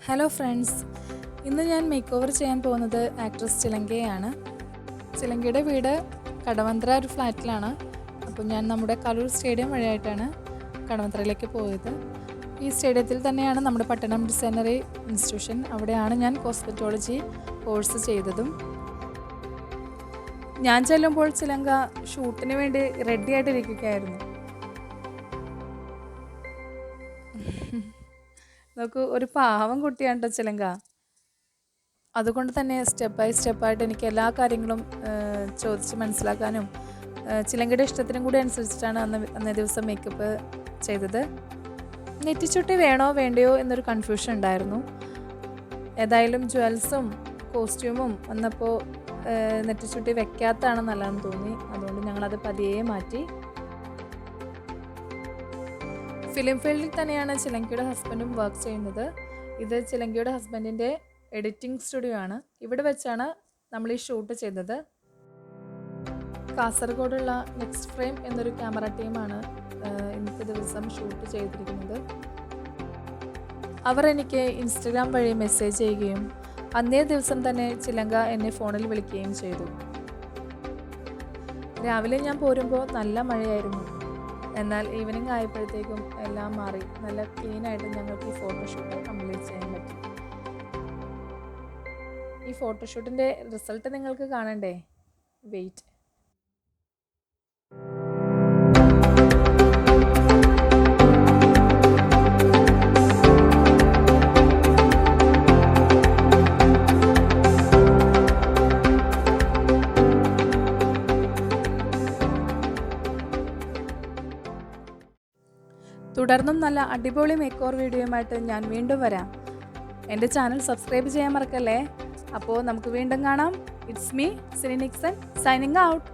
Hello friends, ഇന്ന് ഞാൻ make over ചെയ്യാൻ പോകുന്നത് ആക്ട്രസ് ചിലങ്കയാണ്. ചിലങ്കയുടെ വീട് കടവന്ത്ര ഒരു ഫ്ലാറ്റിലാണ്. അപ്പോൾ ഞാൻ നമ്മുടെ കലൂർ സ്റ്റേഡിയം വഴിയായിട്ടാണ് കടവന്ത്രയിലേക്ക് പോയത്. ഈ സ്റ്റേഡിയത്തിൽ തന്നെയാണ് നമ്മുടെ പട്ടണം ഡിസൈനറി ഇൻസ്റ്റിറ്റ്യൂഷൻ. അവിടെയാണ് ഞാൻ കോസ്മെറ്റോളജി കോഴ്സ് ചെയ്തതും. ഞാൻ ചെല്ലുമ്പോൾ ചിലങ്ക ഷൂട്ടിന് വേണ്ടി റെഡി ആയിട്ടിരിക്കുകയായിരുന്നു. നോക്കൂ, ഒരു പാവം കുട്ടിയാണ് കേട്ടോ ചിലങ്ക. അതുകൊണ്ട് തന്നെ സ്റ്റെപ്പ് ബൈ സ്റ്റെപ്പായിട്ട് എനിക്ക് എല്ലാ കാര്യങ്ങളും ചോദിച്ച് മനസ്സിലാക്കാനും ചിലങ്കയുടെ ഇഷ്ടത്തിനും കൂടി അനുസരിച്ചിട്ടാണ് അന്നേ ദിവസം മേക്കപ്പ് ചെയ്തത്. നെറ്റിച്ചുട്ടി വേണോ വേണ്ടയോ എന്നൊരു കൺഫ്യൂഷൻ ഉണ്ടായിരുന്നു. ഏതായാലും ജ്വൽസും കോസ്റ്റ്യൂമും വന്നപ്പോൾ നെറ്റിച്ചുട്ടി വെക്കാത്തതാണ് നല്ലതെന്ന് തോന്നി. അതുകൊണ്ട് ഞങ്ങളത് പതിയെ മാറ്റി. ഫിലിം ഫീൽഡിൽ തന്നെയാണ് ചിലങ്കയുടെ ഹസ്ബൻഡും വർക്ക് ചെയ്യുന്നത്. ഇത് ചിലങ്കയുടെ ഹസ്ബൻഡിൻ്റെ എഡിറ്റിംഗ് സ്റ്റുഡിയോ ആണ്. ഇവിടെ വെച്ചാണ് നമ്മൾ ഈ ഷൂട്ട് ചെയ്തത്. കാസർഗോഡുള്ള നെക്സ്റ്റ് ഫ്രെയിം എന്നൊരു ക്യാമറ ടീമാണ് ഇന്നത്തെ ദിവസം ഷൂട്ട് ചെയ്തിരിക്കുന്നത്. അവർ എനിക്ക് ഇൻസ്റ്റഗ്രാം വഴി മെസ്സേജ് ചെയ്യുകയും അന്നേ ദിവസം തന്നെ ചിലങ്ക എന്നെ ഫോണിൽ വിളിക്കുകയും ചെയ്തു. രാവിലെ ഞാൻ പോരുമ്പോൾ നല്ല മഴയായിരുന്നു. എന്നാൽ ഈവനിങ് ആയപ്പോഴത്തേക്കും എല്ലാം മാറി. നല്ല ക്ലീനായിട്ട് ഞങ്ങൾക്ക് ഈ ഫോട്ടോഷൂട്ട് കംപ്ലീറ്റ് ചെയ്യാൻ പറ്റി. ഈ ഫോട്ടോഷൂട്ടിൻ്റെ റിസൾട്ട് നിങ്ങൾക്ക് കാണണ്ടേ? വെയിറ്റ്. തുടർന്നും നല്ല അടിപൊളി മേക്ക് ഓവർ വീഡിയോയുമായിട്ട് ഞാൻ വീണ്ടും വരാം. എൻ്റെ ചാനൽ സബ്സ്ക്രൈബ് ചെയ്യാൻ മറക്കല്ലേ. അപ്പോൾ നമുക്ക് വീണ്ടും കാണാം. It's me Sini Nixon signing out.